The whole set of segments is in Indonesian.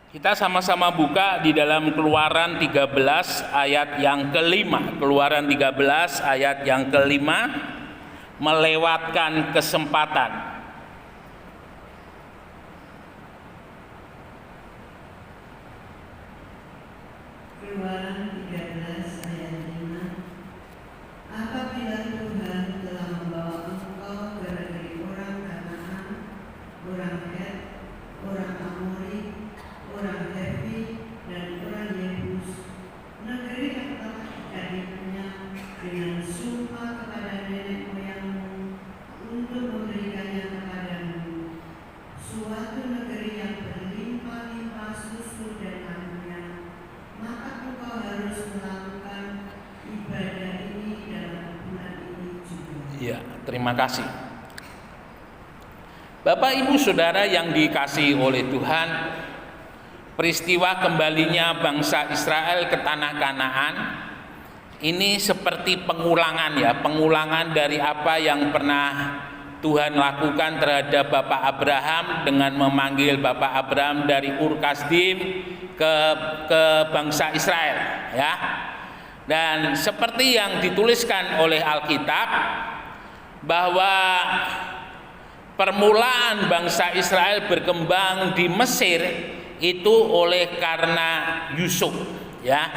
Kita sama-sama buka di dalam Keluaran 13 ayat yang kelima. Keluaran 13 ayat yang kelima, melewatkan kesempatan. Keluaran 13 ayat 5. Apabila Tuhan telah membawa engkau ke negeri orang Kanaan, orang Het, orang Amori, orang Hefi, dan orang Yebus, negeri yang telah dikadikannya dengan sumpah kepada nenek moyangmu untuk memberikannya kepadamu, suatu negeri yang berlimpah-limpah susu dan anggurnya, maka engkau harus melakukan ibadah ini dalam bulan ini juga. Ya, terima kasih. Bapak Ibu Saudara yang dikasihi oleh Tuhan, peristiwa kembalinya bangsa Israel ke tanah Kanaan ini seperti pengulangan pengulangan dari apa yang pernah Tuhan lakukan terhadap Bapak Abraham dengan memanggil Bapak Abraham dari Ur Kasdim ke bangsa Israel, ya. Dan seperti yang dituliskan oleh Alkitab bahwa permulaan bangsa Israel berkembang di Mesir itu oleh karena Yusuf, ya.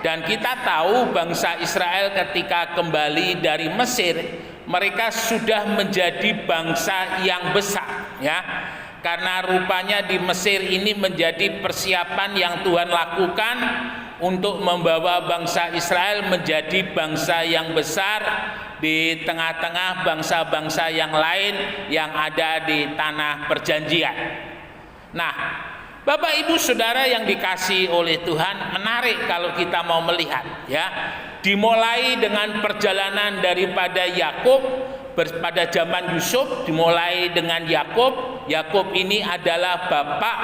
Dan kita tahu bangsa Israel ketika kembali dari Mesir, mereka sudah menjadi bangsa yang besar, ya. Karena rupanya di Mesir ini menjadi persiapan yang Tuhan lakukan untuk membawa bangsa Israel menjadi bangsa yang besar di tengah-tengah bangsa-bangsa yang lain yang ada di tanah perjanjian. Nah, Bapak Ibu Saudara yang dikasihi oleh Tuhan, menarik kalau kita mau melihat, ya. Dimulai dengan perjalanan daripada Yakub pada zaman Yusuf, dimulai dengan Yakub. Yakub ini adalah bapak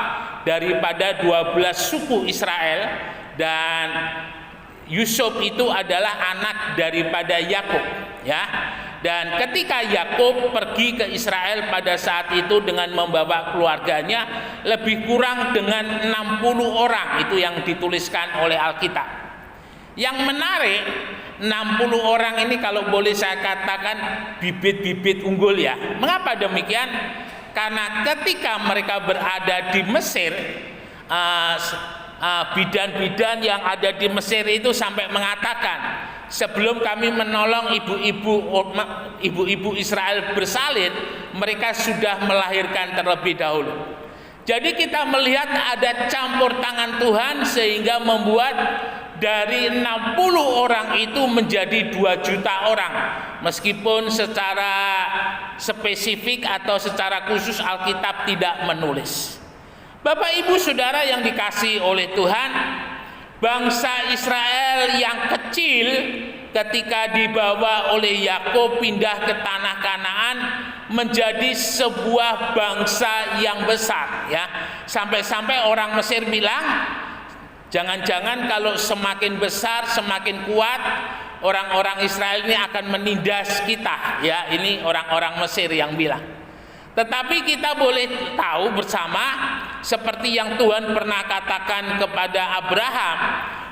daripada 12 suku Israel, dan Yusuf itu adalah anak daripada Yakub, ya. Dan ketika Yakub pergi ke Israel pada saat itu dengan membawa keluarganya, lebih kurang dengan 60 orang, itu yang dituliskan oleh Alkitab. Yang menarik, 60 orang ini kalau boleh saya katakan bibit-bibit unggul, ya. Mengapa demikian? Karena ketika mereka berada di Mesir, bidan-bidan yang ada di Mesir itu sampai mengatakan, sebelum kami menolong ibu-ibu Israel bersalin, mereka sudah melahirkan terlebih dahulu. Jadi kita melihat ada campur tangan Tuhan sehingga membuat dari 60 orang itu menjadi 2 juta orang. Meskipun secara spesifik atau secara khusus Alkitab tidak menulis. Bapak Ibu Saudara yang dikasihi oleh Tuhan, bangsa Israel yang kecil ketika dibawa oleh Yakub pindah ke tanah Kanaan menjadi sebuah bangsa yang besar, ya. Sampai-sampai orang Mesir bilang, jangan-jangan kalau semakin besar, semakin kuat, orang-orang Israel ini akan menindas kita, ya. Ini orang-orang Mesir yang bilang. Tetapi kita boleh tahu bersama, seperti yang Tuhan pernah katakan kepada Abraham,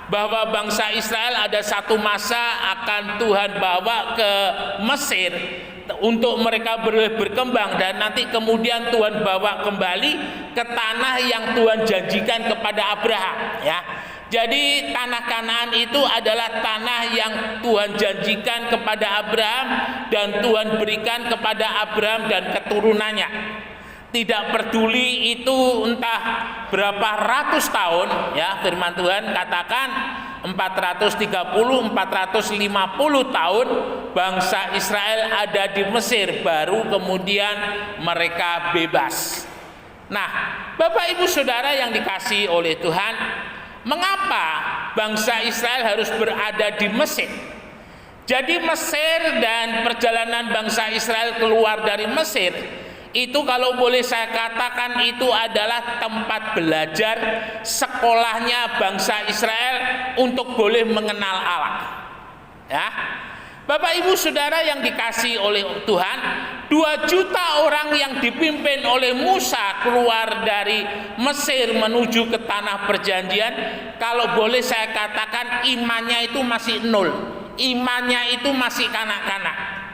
bahwa bangsa Israel ada satu masa akan Tuhan bawa ke Mesir untuk mereka berkembang, dan nanti kemudian Tuhan bawa kembali ke tanah yang Tuhan janjikan kepada Abraham, ya. Jadi tanah Kanaan itu adalah tanah yang Tuhan janjikan kepada Abraham dan Tuhan berikan kepada Abraham dan keturunannya. Tidak peduli itu entah berapa ratus tahun, ya, firman Tuhan katakan 430, 450 tahun bangsa Israel ada di Mesir, baru kemudian mereka bebas. Nah, Bapak Ibu Saudara yang dikasihi oleh Tuhan, mengapa bangsa Israel harus berada di Mesir? Jadi Mesir dan perjalanan bangsa Israel keluar dari Mesir itu, kalau boleh saya katakan, itu adalah tempat belajar sekolahnya bangsa Israel untuk boleh mengenal Allah, ya. Bapak Ibu Saudara yang dikasihi oleh Tuhan, 2 juta orang yang dipimpin oleh Musa keluar dari Mesir menuju ke tanah perjanjian, kalau boleh saya katakan imannya itu masih nol, imannya itu masih kanak-kanak.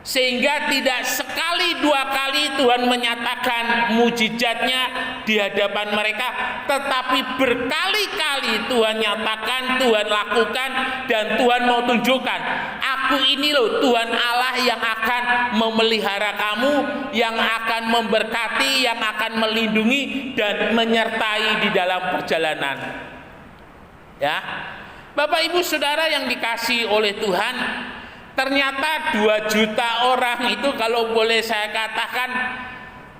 Sehingga tidak sekali 2 kali Tuhan menyatakan mujizatnya di hadapan mereka, tetapi berkali-kali Tuhan nyatakan, Tuhan lakukan, dan Tuhan mau tunjukkan, aku ini loh Tuhan Allah yang akan memelihara kamu, yang akan memberkati, yang akan melindungi dan menyertai di dalam perjalanan. Ya, Bapak Ibu Saudara yang dikasihi oleh Tuhan, ternyata 2 juta orang itu kalau boleh saya katakan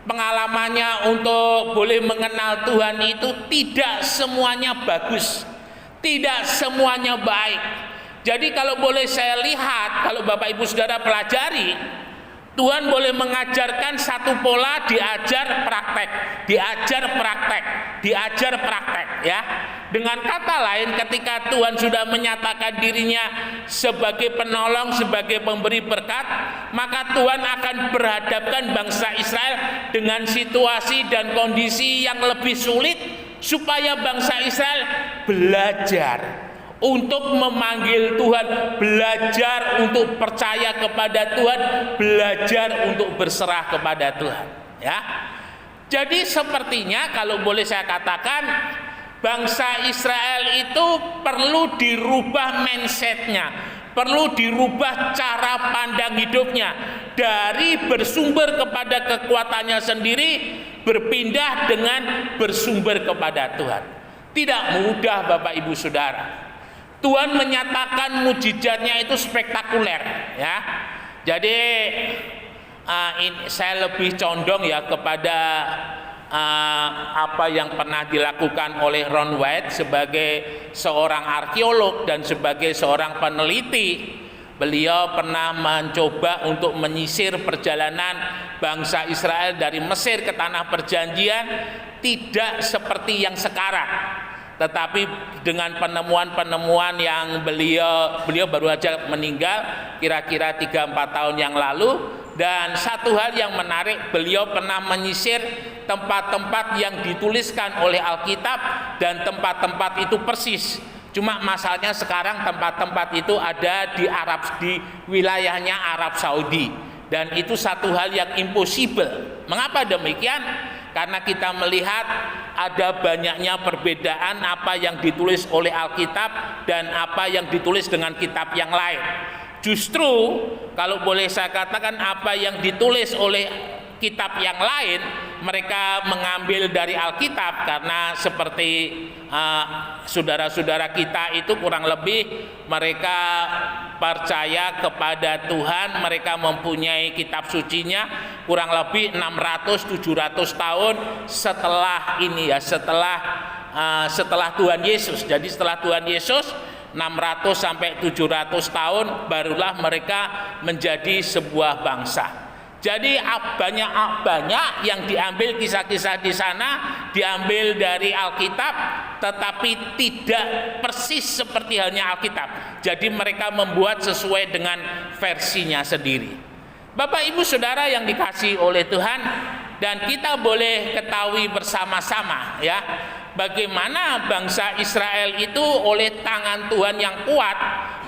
pengalamannya untuk boleh mengenal Tuhan itu tidak semuanya bagus, tidak semuanya baik. Jadi kalau boleh saya lihat, kalau Bapak Ibu Saudara pelajari, Tuhan boleh mengajarkan satu pola, diajar praktek, diajar praktek, diajar praktek, ya. Dengan kata lain, ketika Tuhan sudah menyatakan dirinya sebagai penolong, sebagai pemberi berkat, maka Tuhan akan berhadapkan bangsa Israel dengan situasi dan kondisi yang lebih sulit, supaya bangsa Israel belajar untuk memanggil Tuhan, belajar untuk percaya kepada Tuhan, belajar untuk berserah kepada Tuhan. Ya, jadi sepertinya kalau boleh saya katakan, bangsa Israel itu perlu dirubah mindsetnya, perlu dirubah cara pandang hidupnya, dari bersumber kepada kekuatannya sendiri berpindah dengan bersumber kepada Tuhan. Tidak mudah Bapak Ibu Saudara. Tuhan menyatakan mujizatnya itu spektakuler, ya. Jadi saya lebih condong ya kepada apa yang pernah dilakukan oleh Ron White sebagai seorang arkeolog dan sebagai seorang peneliti. Beliau pernah mencoba untuk menyisir perjalanan bangsa Israel dari Mesir ke tanah perjanjian, tidak seperti yang sekarang. Tetapi dengan penemuan-penemuan yang beliau baru aja meninggal kira-kira 3-4 tahun yang lalu. Dan satu hal yang menarik, beliau pernah menyisir tempat-tempat yang dituliskan oleh Alkitab, dan tempat-tempat itu persis. Cuma masalahnya sekarang tempat-tempat itu ada di wilayahnya Arab Saudi, dan itu satu hal yang impossible. Mengapa demikian? Karena kita melihat ada banyaknya perbedaan apa yang ditulis oleh Alkitab dan apa yang ditulis dengan kitab yang lain. Justru kalau boleh saya katakan, apa yang ditulis oleh kitab yang lain mereka mengambil dari Alkitab, karena seperti saudara-saudara kita itu kurang lebih mereka percaya kepada Tuhan, mereka mempunyai kitab sucinya kurang lebih 600-700 tahun setelah ini ya, setelah Tuhan Yesus. Jadi setelah Tuhan Yesus 600 sampai 700 tahun barulah mereka menjadi sebuah bangsa. Jadi banyak yang diambil kisah-kisah di sana, diambil dari Alkitab, tetapi tidak persis seperti halnya Alkitab. Jadi mereka membuat sesuai dengan versinya sendiri. Bapak Ibu Saudara yang dikasihi oleh Tuhan, dan kita boleh ketahui bersama-sama ya, bagaimana bangsa Israel itu oleh tangan Tuhan yang kuat,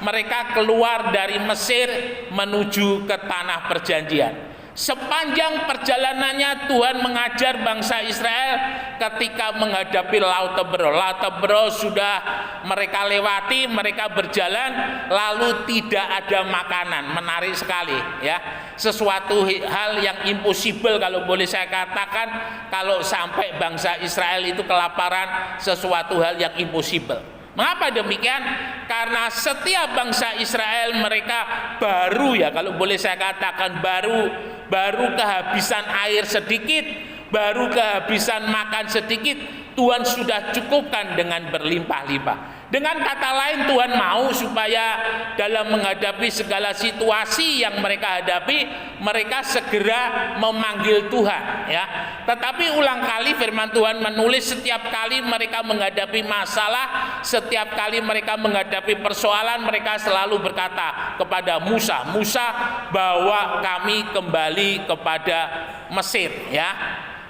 mereka keluar dari Mesir menuju ke tanah perjanjian. Sepanjang perjalanannya Tuhan mengajar bangsa Israel ketika menghadapi Laut Tebro. Laut Tebro sudah mereka lewati, mereka berjalan, lalu tidak ada makanan. Menarik sekali ya. Sesuatu hal yang impossible kalau boleh saya katakan, kalau sampai bangsa Israel itu kelaparan, sesuatu hal yang impossible. Mengapa demikian? Karena setiap bangsa Israel mereka baru ya, kalau boleh saya katakan baru kehabisan air sedikit, baru kehabisan makan sedikit, Tuhan sudah cukupkan dengan berlimpah-limpah. Dengan kata lain, Tuhan mau supaya dalam menghadapi segala situasi yang mereka hadapi, mereka segera memanggil Tuhan, ya. Tetapi ulang kali firman Tuhan menulis setiap kali mereka menghadapi masalah, setiap kali mereka menghadapi persoalan, mereka selalu berkata kepada Musa, "Musa, bawa kami kembali kepada Mesir, ya.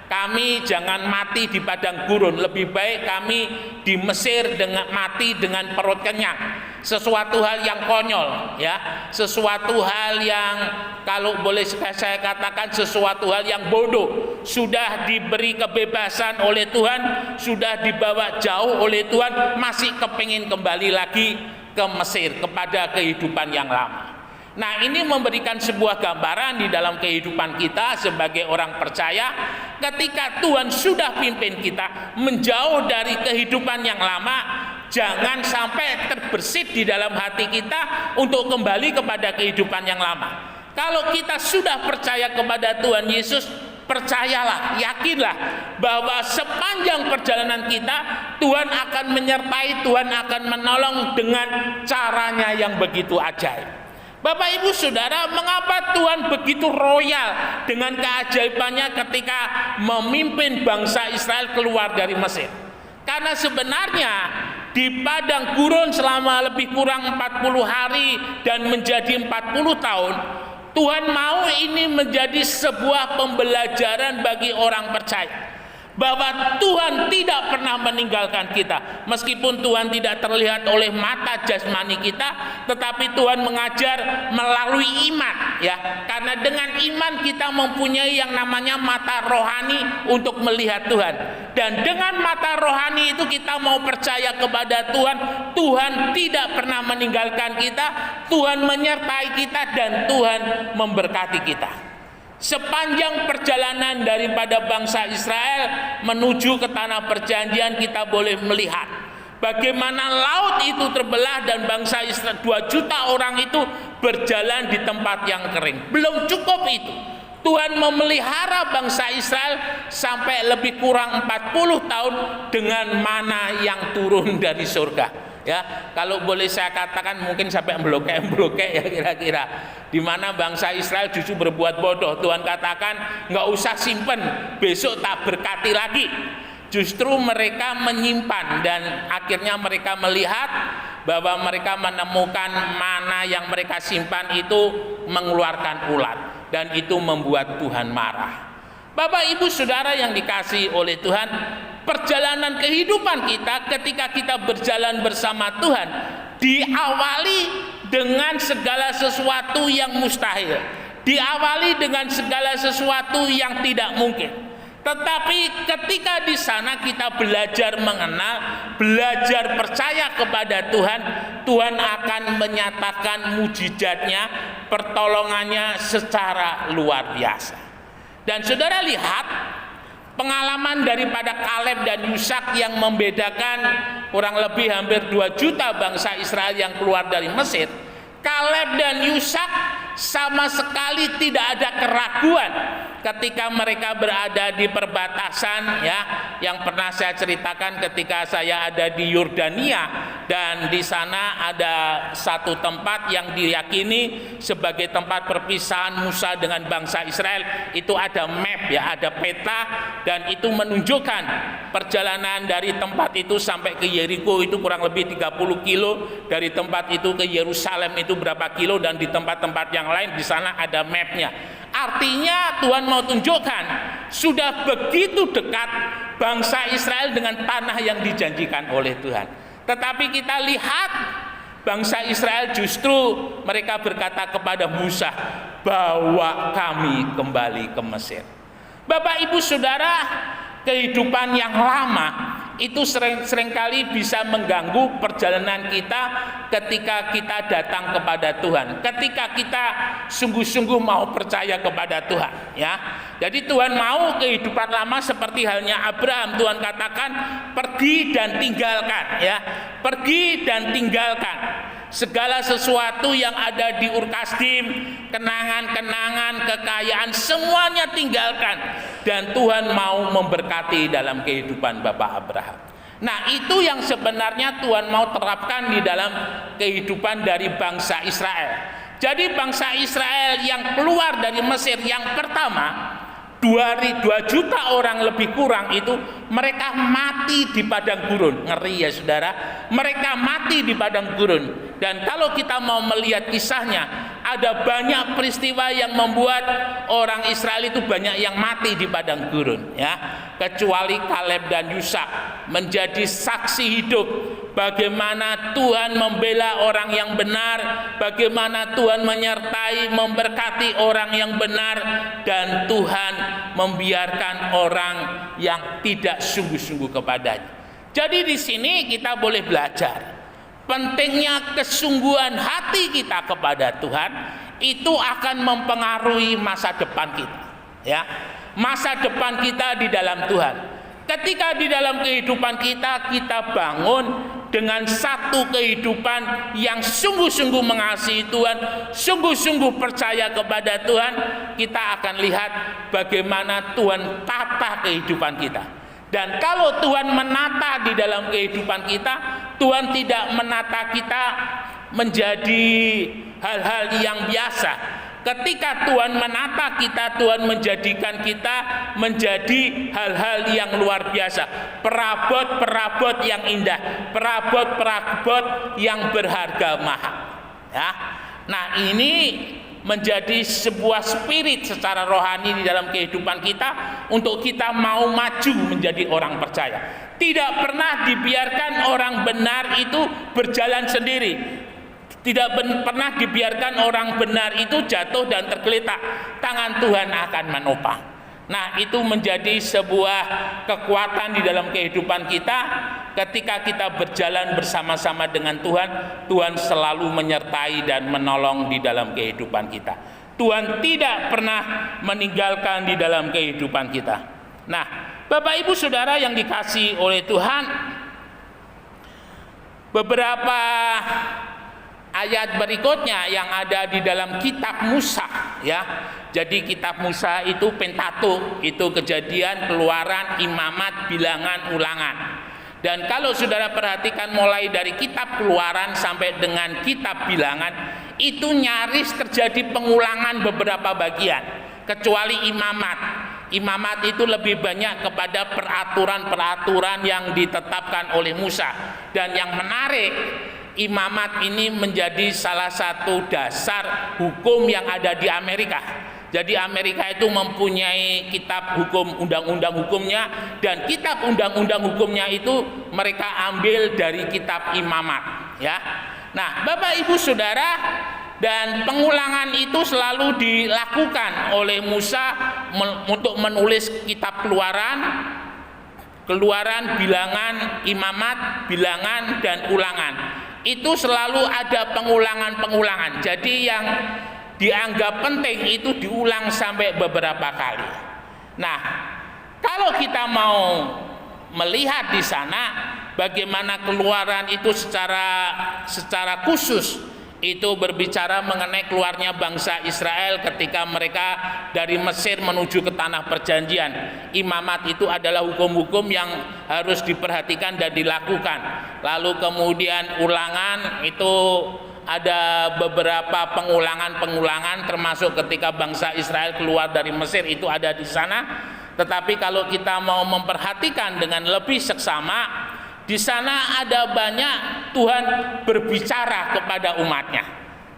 Kami jangan mati di padang gurun, lebih baik kami di Mesir dengan mati dengan perut kenyang." Sesuatu hal yang konyol, ya, sesuatu hal yang kalau boleh saya katakan sesuatu hal yang bodoh. Sudah diberi kebebasan oleh Tuhan, sudah dibawa jauh oleh Tuhan, masih kepingin kembali lagi ke Mesir, kepada kehidupan yang lama. Nah, ini memberikan sebuah gambaran di dalam kehidupan kita sebagai orang percaya. Ketika Tuhan sudah pimpin kita menjauh dari kehidupan yang lama, jangan sampai terbersit di dalam hati kita untuk kembali kepada kehidupan yang lama. Kalau kita sudah percaya kepada Tuhan Yesus, percayalah, yakinlah bahwa sepanjang perjalanan kita Tuhan akan menyertai, Tuhan akan menolong dengan caranya yang begitu ajaib. Bapak Ibu Saudara, mengapa Tuhan begitu royal dengan keajaibannya ketika memimpin bangsa Israel keluar dari Mesir? Karena sebenarnya di padang gurun selama lebih kurang 40 hari dan menjadi 40 tahun, Tuhan mau ini menjadi sebuah pembelajaran bagi orang percaya. Bahwa Tuhan tidak pernah meninggalkan kita. Meskipun Tuhan tidak terlihat oleh mata jasmani kita, tetapi Tuhan mengajar melalui iman, ya. Karena dengan iman kita mempunyai yang namanya mata rohani untuk melihat Tuhan. Dan dengan mata rohani itu kita mau percaya kepada Tuhan. Tuhan tidak pernah meninggalkan kita, Tuhan menyertai kita, dan Tuhan memberkati kita. Sepanjang perjalanan daripada bangsa Israel menuju ke tanah perjanjian, kita boleh melihat bagaimana laut itu terbelah dan bangsa Israel 2 juta orang itu berjalan di tempat yang kering. Belum cukup itu, Tuhan memelihara bangsa Israel sampai lebih kurang 40 tahun dengan mana yang turun dari surga. Ya, kalau boleh saya katakan mungkin sampai blokek ya kira-kira. Di mana bangsa Israel justru berbuat bodoh. Tuhan katakan nggak usah simpen, besok tak berkati lagi. Justru mereka menyimpan dan akhirnya mereka melihat bahwa mereka menemukan mana yang mereka simpan itu mengeluarkan ulat, dan itu membuat Tuhan marah. Bapak Ibu Saudara yang dikasihi oleh Tuhan, perjalanan kehidupan kita ketika kita berjalan bersama Tuhan diawali dengan segala sesuatu yang mustahil, diawali dengan segala sesuatu yang tidak mungkin. Tetapi ketika di sana kita belajar mengenal, belajar percaya kepada Tuhan, Tuhan akan menyatakan mujizatnya, pertolongannya secara luar biasa. Dan saudara lihat pengalaman daripada Kaleb dan Yusak yang membedakan kurang lebih hampir 2 juta bangsa Israel yang keluar dari Mesir. Kaleb dan Yusak sama sekali tidak ada keraguan ketika mereka berada di perbatasan, ya, yang pernah saya ceritakan ketika saya ada di Yordania, dan di sana ada satu tempat yang diyakini sebagai tempat perpisahan Musa dengan bangsa Israel. Itu ada map, ya, ada peta, dan itu menunjukkan perjalanan dari tempat itu sampai ke Yeriko itu kurang lebih 30 kilo, dari tempat itu ke Yerusalem itu berapa kilo, dan di tempat-tempat yang lain di sana ada mapnya. Artinya Tuhan mau tunjukkan sudah begitu dekat bangsa Israel dengan tanah yang dijanjikan oleh Tuhan. Tetapi kita lihat bangsa Israel justru mereka berkata kepada Musa, "Bawa kami kembali ke Mesir." Bapak Ibu Saudara, kehidupan yang lama itu seringkali bisa mengganggu perjalanan kita ketika kita datang kepada Tuhan, ketika kita sungguh-sungguh mau percaya kepada Tuhan, ya. Jadi Tuhan mau kehidupan lama seperti halnya Abraham. Tuhan katakan pergi dan tinggalkan, ya, pergi dan tinggalkan segala sesuatu yang ada di Ur Kasdim, kenangan-kenangan, kekayaan, semuanya tinggalkan. Dan Tuhan mau memberkati dalam kehidupan Bapak Abraham. Nah, itu yang sebenarnya Tuhan mau terapkan di dalam kehidupan dari bangsa Israel. Jadi bangsa Israel yang keluar dari Mesir yang pertama, 2 juta orang lebih kurang itu mereka mati di padang gurun. Ngeri ya saudara, mereka mati di padang gurun. Dan kalau kita mau melihat kisahnya, ada banyak peristiwa yang membuat orang Israel itu banyak yang mati di padang gurun, ya. Kecuali Kaleb dan Yusak menjadi saksi hidup bagaimana Tuhan membela orang yang benar, bagaimana Tuhan menyertai, memberkati orang yang benar, dan Tuhan membiarkan orang yang tidak sungguh-sungguh kepadanya. Jadi di sini kita boleh belajar pentingnya kesungguhan hati kita kepada Tuhan, itu akan mempengaruhi masa depan kita, ya. Masa depan kita di dalam Tuhan. Ketika di dalam kehidupan kita, kita bangun dengan satu kehidupan yang sungguh-sungguh mengasihi Tuhan, sungguh-sungguh percaya kepada Tuhan, kita akan lihat bagaimana Tuhan tata kehidupan kita. Dan kalau Tuhan menata di dalam kehidupan kita, Tuhan tidak menata kita menjadi hal-hal yang biasa. Ketika Tuhan menata kita, Tuhan menjadikan kita menjadi hal-hal yang luar biasa. Perabot-perabot yang indah, perabot-perabot yang berharga mahal, ya. Nah, ini menjadi sebuah spirit secara rohani di dalam kehidupan kita untuk kita mau maju menjadi orang percaya. Tidak pernah dibiarkan orang benar itu berjalan sendiri. Tidak pernah dibiarkan orang benar itu jatuh dan tergeletak. Tangan Tuhan akan menopang. Nah, itu menjadi sebuah kekuatan di dalam kehidupan kita. Ketika kita berjalan bersama-sama dengan Tuhan, Tuhan selalu menyertai dan menolong di dalam kehidupan kita. Tuhan tidak pernah meninggalkan di dalam kehidupan kita. Nah, Bapak Ibu Saudara yang dikasihi oleh Tuhan, beberapa ayat berikutnya yang ada di dalam kitab Musa, ya. Jadi kitab Musa itu Pentatuk, itu Kejadian, Keluaran, Imamat, Bilangan, Ulangan. Dan kalau saudara perhatikan mulai dari kitab Keluaran sampai dengan kitab Bilangan, itu nyaris terjadi pengulangan beberapa bagian, kecuali Imamat. Imamat itu lebih banyak kepada peraturan-peraturan yang ditetapkan oleh Musa. Dan yang menarik, Imamat ini menjadi salah satu dasar hukum yang ada di Amerika. Jadi Amerika itu mempunyai kitab hukum, undang-undang hukumnya, dan kitab undang-undang hukumnya itu mereka ambil dari kitab Imamat, ya. Nah, Bapak Ibu Saudara, dan pengulangan itu selalu dilakukan oleh Musa untuk menulis kitab Keluaran, Bilangan, Imamat, Bilangan, dan Ulangan. Itu selalu ada pengulangan-pengulangan. Jadi yang dianggap penting itu diulang sampai beberapa kali. Nah, kalau kita mau melihat di sana bagaimana Keluaran itu secara khusus itu berbicara mengenai keluarnya bangsa Israel ketika mereka dari Mesir menuju ke tanah perjanjian. Imamat itu adalah hukum-hukum yang harus diperhatikan dan dilakukan. Lalu kemudian Ulangan itu ada beberapa pengulangan termasuk ketika bangsa Israel keluar dari Mesir itu ada di sana. Tetapi kalau kita mau memperhatikan dengan lebih seksama, di sana ada banyak Tuhan berbicara kepada umatnya,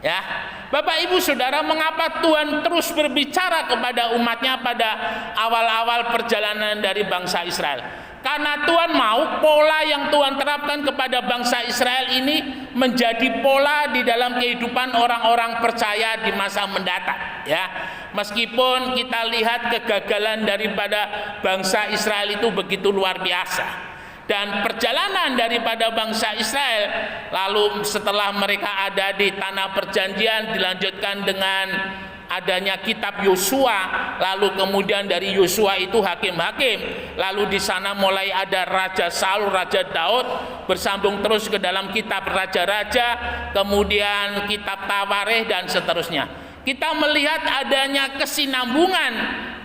ya. Bapak Ibu Saudara, mengapa Tuhan terus berbicara kepada umatnya pada awal-awal perjalanan dari bangsa Israel? Karena Tuhan mau pola yang Tuhan terapkan kepada bangsa Israel ini menjadi pola di dalam kehidupan orang-orang percaya di masa mendatang, ya. Meskipun kita lihat kegagalan daripada bangsa Israel itu begitu luar biasa, dan perjalanan daripada bangsa Israel lalu setelah mereka ada di tanah perjanjian dilanjutkan dengan adanya kitab Yosua, lalu kemudian dari Yosua itu hakim-hakim, lalu di sana mulai ada Raja Saul, Raja Daud, bersambung terus ke dalam kitab Raja-Raja, kemudian kitab Tawarikh dan seterusnya. Kita melihat adanya kesinambungan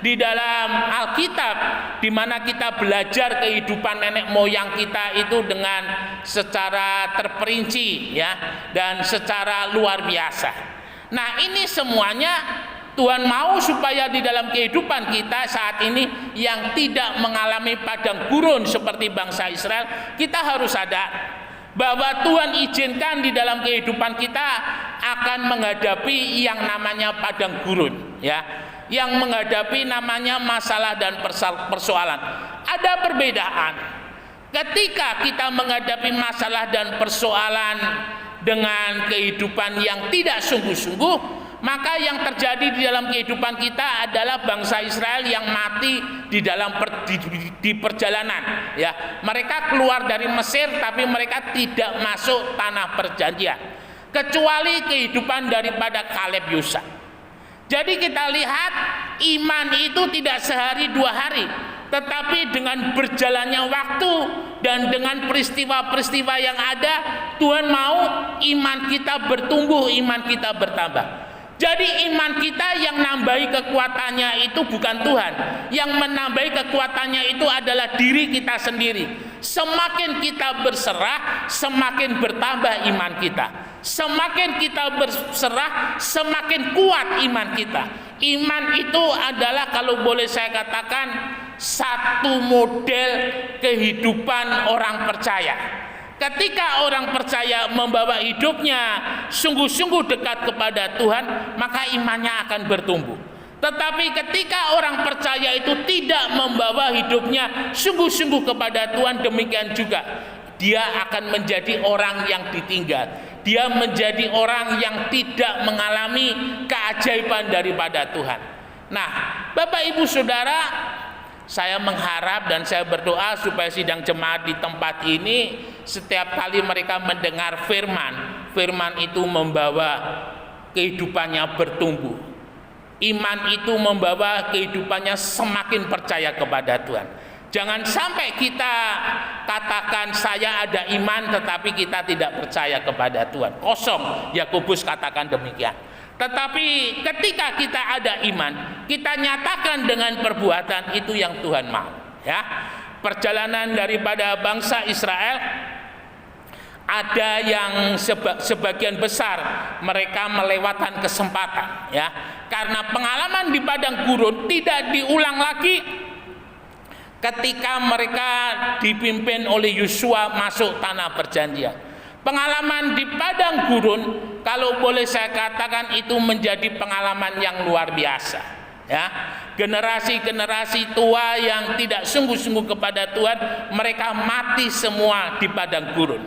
di dalam Alkitab, di mana kita belajar kehidupan nenek moyang kita itu dengan secara terperinci ya, dan secara luar biasa. Nah, ini semuanya Tuhan mau supaya di dalam kehidupan kita saat ini yang tidak mengalami padang gurun seperti bangsa Israel, kita harus sadar bahwa Tuhan izinkan di dalam kehidupan kita akan menghadapi yang namanya padang gurun ya, yang menghadapi namanya masalah dan persoalan. Ada perbedaan ketika kita menghadapi masalah dan persoalan dengan kehidupan yang tidak sungguh-sungguh, maka yang terjadi di dalam kehidupan kita adalah bangsa Israel yang mati di dalam di perjalanan ya. Mereka keluar dari Mesir tapi mereka tidak masuk tanah perjanjian kecuali kehidupan daripada Kaleb Yosua. Jadi kita lihat iman itu tidak sehari dua hari, tetapi dengan berjalannya waktu dan dengan peristiwa-peristiwa yang ada, Tuhan mau iman kita bertumbuh, iman kita bertambah. Jadi iman kita yang nambahi kekuatannya itu bukan Tuhan. Yang menambahi kekuatannya itu adalah diri kita sendiri. Semakin kita berserah, semakin bertambah iman kita. Semakin kita berserah, semakin kuat iman kita. Iman itu adalah, kalau boleh saya katakan, satu model kehidupan orang percaya. Ketika orang percaya membawa hidupnya sungguh-sungguh dekat kepada Tuhan, maka imannya akan bertumbuh. Tetapi ketika orang percaya itu tidak membawa hidupnya sungguh-sungguh kepada Tuhan, demikian juga dia akan menjadi orang yang ditinggal. Dia menjadi orang yang tidak mengalami keajaiban daripada Tuhan. Nah, Bapak Ibu Saudara, saya mengharap dan saya berdoa supaya sidang jemaat di tempat ini setiap kali mereka mendengar firman itu membawa kehidupannya bertumbuh. Iman itu membawa kehidupannya semakin percaya kepada Tuhan. Jangan sampai kita katakan saya ada iman tetapi kita tidak percaya kepada Tuhan. Kosong, Yakobus katakan demikian. Tetapi ketika kita ada iman, kita nyatakan dengan perbuatan, itu yang Tuhan mau ya. Perjalanan daripada bangsa Israel, ada yang sebagian besar mereka melewatkan kesempatan ya, karena pengalaman di padang gurun tidak diulang lagi ketika mereka dipimpin oleh Yosua masuk tanah perjanjian. Pengalaman di padang gurun, kalau boleh saya katakan, itu menjadi pengalaman yang luar biasa ya. Generasi-generasi tua yang tidak sungguh-sungguh kepada Tuhan, mereka mati semua di padang gurun.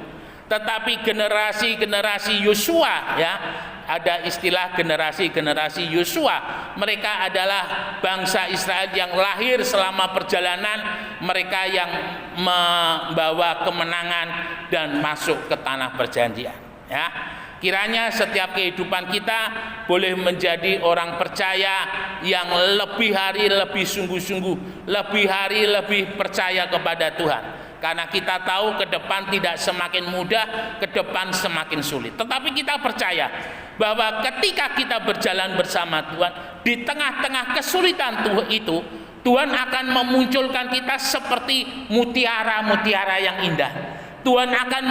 Tetapi generasi-generasi Yosua ya, ada istilah generasi-generasi Yosua, mereka adalah bangsa Israel yang lahir selama perjalanan, mereka yang membawa kemenangan dan masuk ke tanah perjanjian ya. Kiranya setiap kehidupan kita boleh menjadi orang percaya yang lebih hari lebih sungguh-sungguh, lebih hari lebih percaya kepada Tuhan. Karena kita tahu ke depan tidak semakin mudah, ke depan semakin sulit. Tetapi kita percaya bahwa ketika kita berjalan bersama Tuhan, di tengah-tengah kesulitan itu, Tuhan akan memunculkan kita seperti mutiara-mutiara yang indah. Tuhan akan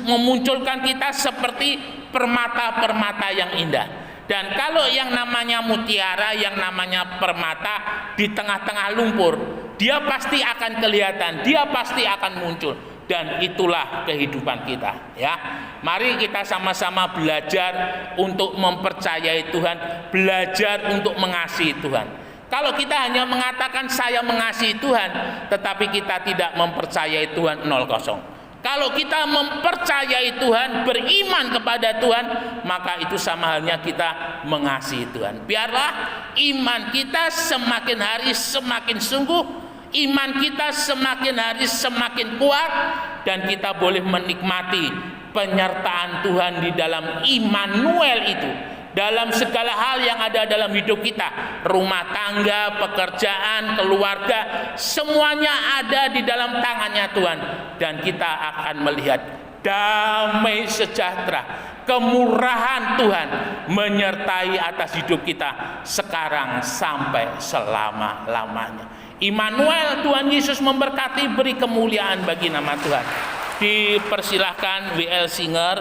memunculkan kita seperti permata-permata yang indah. Dan kalau yang namanya mutiara, yang namanya permata di tengah-tengah lumpur, dia pasti akan kelihatan, dia pasti akan muncul. Dan itulah kehidupan kita ya. Mari kita sama-sama belajar untuk mempercayai Tuhan, belajar untuk mengasihi Tuhan. Kalau kita hanya mengatakan saya mengasihi Tuhan, tetapi kita tidak mempercayai Tuhan, 0-0. Kalau kita mempercayai Tuhan, beriman kepada Tuhan, maka itu sama halnya kita mengasihi Tuhan. Biarlah iman kita semakin hari semakin sungguh, iman kita semakin hari semakin kuat, dan kita boleh menikmati penyertaan Tuhan di dalam Immanuel itu, dalam segala hal yang ada dalam hidup kita, rumah tangga, pekerjaan, keluarga, semuanya ada di dalam tangannya Tuhan, dan kita akan melihat damai sejahtera, kemurahan Tuhan menyertai atas hidup kita sekarang sampai selama-lamanya. Immanuel, Tuhan Yesus memberkati, beri kemuliaan bagi nama Tuhan. Dipersilahkan WL Singer.